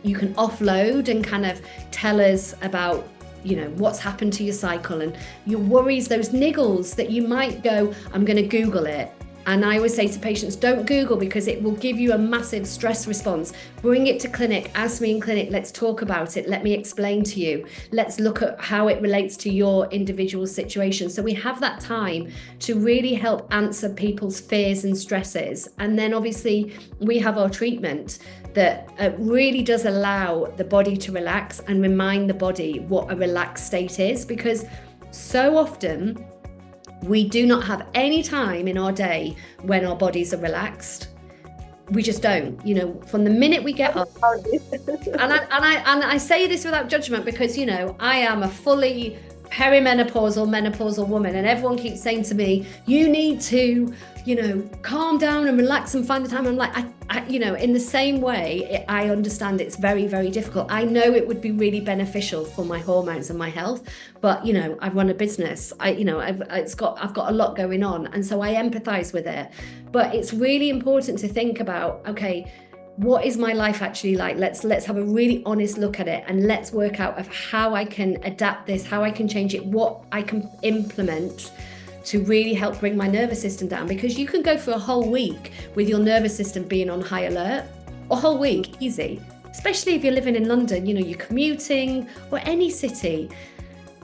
you can offload and kind of tell us about, what's happened to your cycle and your worries, those niggles that you might go, I'm going to Google it. And I always say to patients, don't Google, because it will give you a massive stress response. Bring it to clinic, ask me in clinic, let's talk about it. Let me explain to you. Let's look at how it relates to your individual situation. So we have that time to really help answer people's fears and stresses. And then obviously we have our treatment that really does allow the body to relax and remind the body what a relaxed state is, because so often we do not have any time in our day when our bodies are relaxed. We just don't, from the minute we get up. and I say this without judgment, because, I am a fully menopausal woman, and everyone keeps saying to me, you need to, calm down and relax and find the time. I'm like, in the same way, I understand it's very, very difficult. I know it would be really beneficial for my hormones and my health, but I run a business. I've got a lot going on, and so I empathize with it. But it's really important to think about, okay, what is my life actually like? Let's have a really honest look at it, and let's work out of how I can adapt this, how I can change it, what I can implement to really help bring my nervous system down. Because you can go for a whole week with your nervous system being on high alert, a whole week, easy, especially if you're living in London, you're commuting, or any city.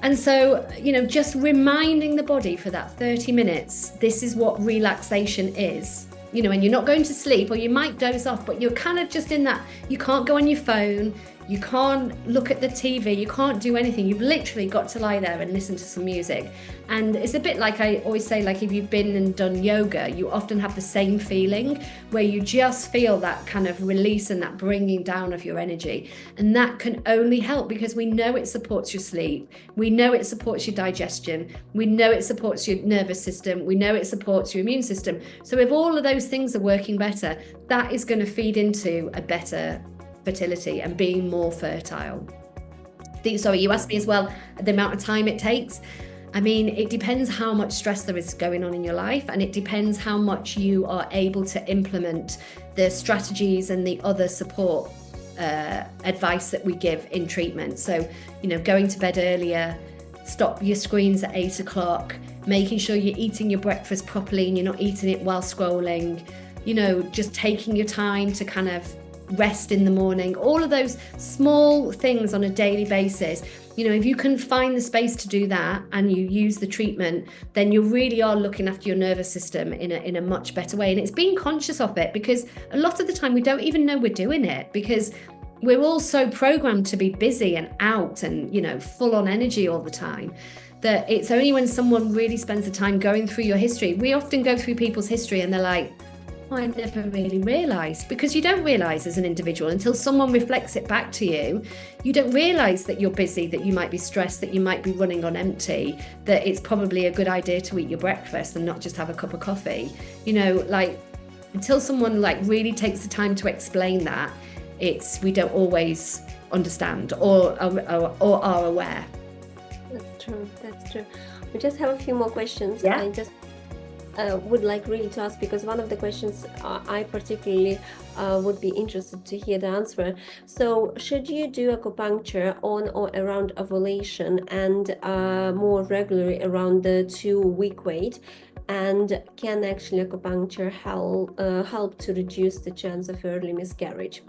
And so, just reminding the body for that 30 minutes, this is what relaxation is. And you're not going to sleep, or you might doze off, but you're kind of just in that, you can't go on your phone, you can't look at the TV, you can't do anything. You've literally got to lie there and listen to some music. And it's a bit like I always say, like if you've been and done yoga, you often have the same feeling where you just feel that kind of release and that bringing down of your energy. And that can only help because we know it supports your sleep. We know it supports your digestion. We know it supports your nervous system. We know it supports your immune system. So if all of those things are working better, that is going to feed into a better fertility and being more fertile. Sorry, you asked me as well the amount of time it takes. I mean, it depends how much stress there is going on in your life, and it depends how much you are able to implement the strategies and the other support advice that we give in treatment. So, going to bed earlier, stop your screens at 8 o'clock, making sure you're eating your breakfast properly and you're not eating it while scrolling, just taking your time to kind of rest in the morning, all of those small things on a daily basis. If you can find the space to do that and you use the treatment, then you really are looking after your nervous system in a much better way. And it's being conscious of it, because a lot of the time we don't even know we're doing it, because we're all so programmed to be busy and out and, full on energy all the time, that it's only when someone really spends the time going through your history. We often go through people's history and they're like, oh, I never really realised, because you don't realise as an individual until someone reflects it back to you. You don't realise that you're busy, that you might be stressed, that you might be running on empty, that it's probably a good idea to eat your breakfast and not just have a cup of coffee. You know, like, until someone like really takes the time to explain that, we don't always understand or are aware. That's true. We just have a few more questions. Yeah. I just would like really to ask, because one of the questions I particularly would be interested to hear the answer. So should you do acupuncture on or around ovulation and more regularly around the 2-week wait? And can actually acupuncture help to reduce the chance of early miscarriage?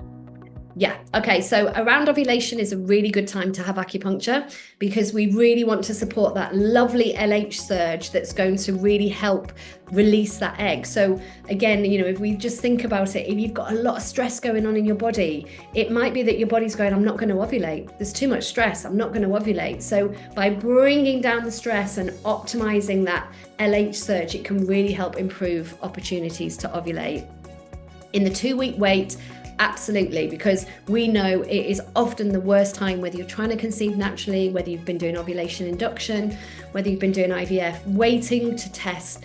Yeah. Okay. So around ovulation is a really good time to have acupuncture, because we really want to support that lovely LH surge that's going to really help release that egg. So again, you know, if we just think about it, if you've got a lot of stress going on in your body, it might be that your body's going, I'm not going to ovulate. There's too much stress. I'm not going to ovulate. So by bringing down the stress and optimizing that LH surge, it can really help improve opportunities to ovulate. In the 2-week wait, absolutely, because we know it is often the worst time, whether you're trying to conceive naturally, whether you've been doing ovulation induction, whether you've been doing IVF. Waiting to test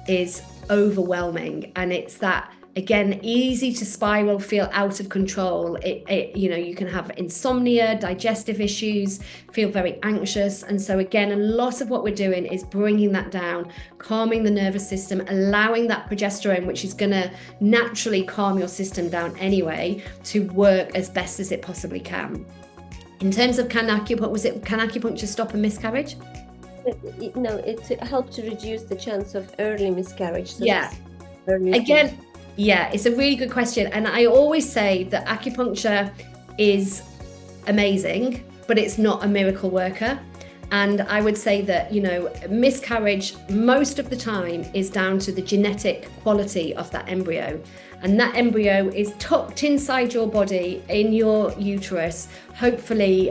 is overwhelming, and it's that, again, easy to spiral, feel out of control. You know, you can have insomnia, digestive issues, feel very anxious. And so again, a lot of what we're doing is bringing that down, calming the nervous system, allowing that progesterone, which is going to naturally calm your system down anyway, to work as best as it possibly can. In terms of can acupuncture stop a miscarriage? No, it helps to reduce the chance of early miscarriage. So yeah. Again, yeah, it's a really good question. And I always say that acupuncture is amazing, but it's not a miracle worker. And I would say that, you know, miscarriage most of the time is down to the genetic quality of that embryo. And that embryo is tucked inside your body, in your uterus. Hopefully,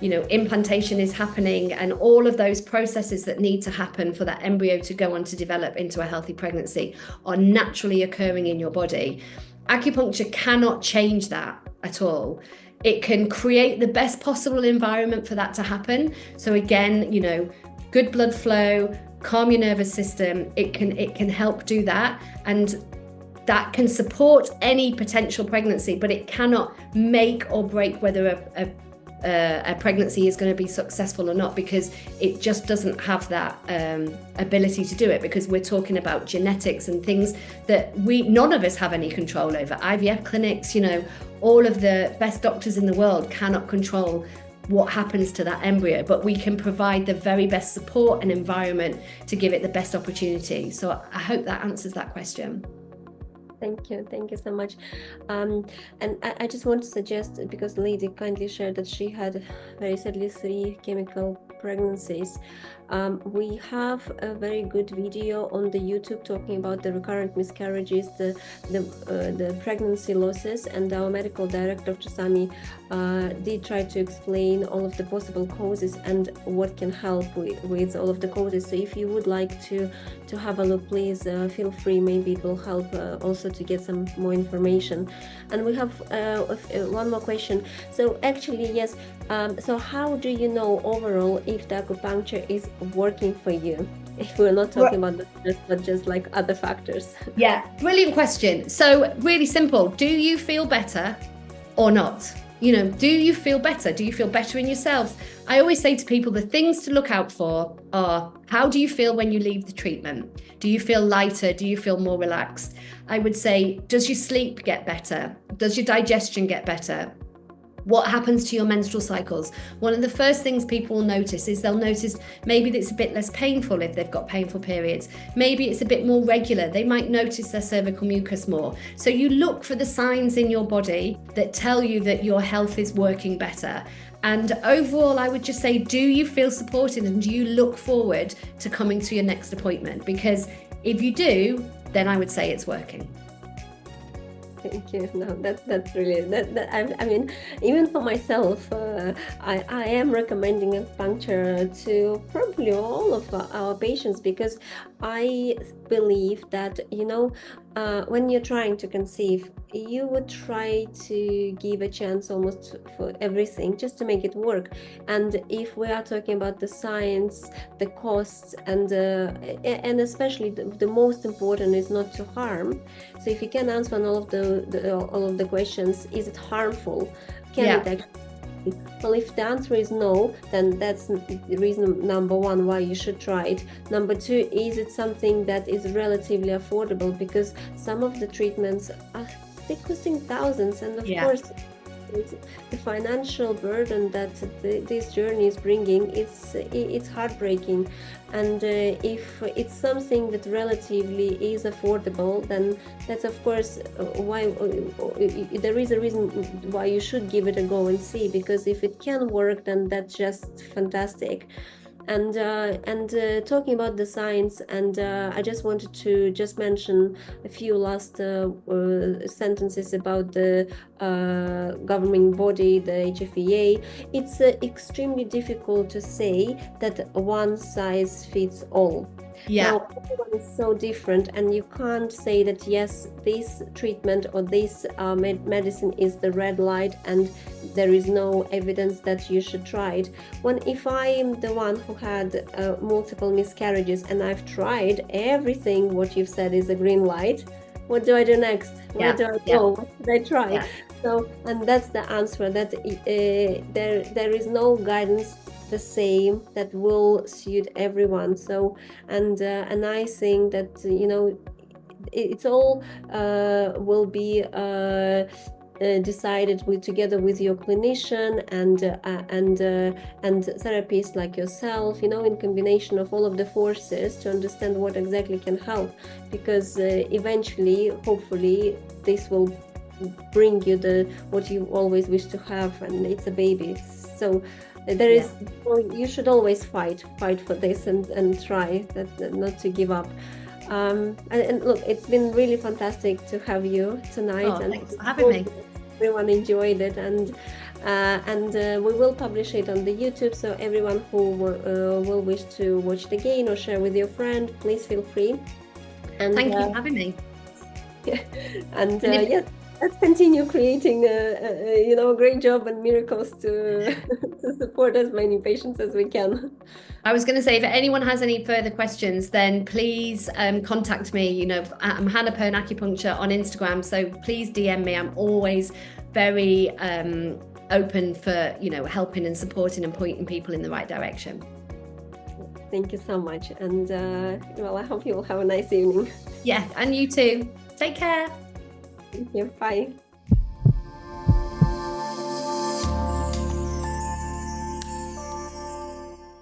you know, implantation is happening, and all of those processes that need to happen for that embryo to go on to develop into a healthy pregnancy are naturally occurring in your body. Acupuncture cannot change that at all. It can create the best possible environment for that to happen. So again, you know, good blood flow, calm your nervous system. It can help do that, and that can support any potential pregnancy, but it cannot make or break whether a pregnancy is going to be successful or not, because it just doesn't have that ability to do it, because we're talking about genetics and things that none of us have any control over. IVF clinics, you know, all of the best doctors in the world cannot control what happens to that embryo, but we can provide the very best support and environment to give it the best opportunity. So I hope that answers that question. Thank you so much. And I just want to suggest, because the lady kindly shared that she had very sadly 3 chemical pregnancies. We have a very good video on the YouTube talking about the recurrent miscarriages, the pregnancy losses, and our medical director, Dr. Sami, did try to explain all of the possible causes and what can help with all of the causes. So if you would like to have a look, please feel free. Maybe it will help also to get some more information. And we have one more question. So actually, yes. So how do you know overall if the acupuncture is working for you, if we're not talking about the stress, but just like other factors? Yeah, brilliant question. So really simple. Do you feel better or not? You know, do you feel better? Do you feel better in yourselves? I always say to people, the things to look out for are, how do you feel when you leave the treatment? Do you feel lighter? Do you feel more relaxed? I would say, does your sleep get better? Does your digestion get better? What happens to your menstrual cycles? One of the first things people will notice is they'll notice maybe that it's a bit less painful if they've got painful periods. Maybe it's a bit more regular. They might notice their cervical mucus more. So you look for the signs in your body that tell you that your health is working better. And overall, I would just say, do you feel supported, and do you look forward to coming to your next appointment? Because if you do, then I would say it's working. Thank you. No, that's really that I mean, even for myself, I am recommending acupuncture to probably all of our patients, because I believe that, when you're trying to conceive, you would try to give a chance almost for everything just to make it work. And if we are talking about the science, the costs, and especially the most important is not to harm. So if you can answer on all of the questions, is it harmful? Can it actually? Well, if the answer is no, then that's the reason number one why you should try it. Number two, is it something that is relatively affordable? Because some of the treatments are costing thousands, and of course, the financial burden that this journey is bringing, it's heartbreaking. And if it's something that relatively is affordable, then that's of course why there is a reason why you should give it a go and see, because if it can work, then that's just fantastic. And talking about the science, and I just wanted to just mention a few last sentences about the governing body, the HFEA. It's extremely difficult to say that one size fits all. Now, everyone is so different, and you can't say that yes, this treatment or this medicine is the red light and there is no evidence that you should try it. If I'm the one who had multiple miscarriages and I've tried everything what you've said is a green light, what do I do next? Where do I go? What should I try? So, and that's the answer, that there is no guidance the same that will suit everyone. So, and I think that it's all will be decided together with your clinician and therapists like yourself, in combination of all of the forces, to understand what exactly can help, because eventually, hopefully, this will bring you what you always wish to have, and it's a baby. So there is, you should always fight for this and try that, not to give up. And look, it's been really fantastic to have you tonight. And thanks for having me. Everyone enjoyed it, and we will publish it on the YouTube, so everyone who will wish to watch it again or share with your friend, please feel free. And thank you for having me. And yes, let's continue creating a great job and miracles to support as many patients as we can. I was going to say, if anyone has any further questions, then please contact me. I'm Hannah Pearn Acupuncture on Instagram, so please DM me. I'm always very open for helping and supporting and pointing people in the right direction. Thank you so much, and I hope you will have a nice evening. Yeah, and you too. Take care. Thank you. Bye.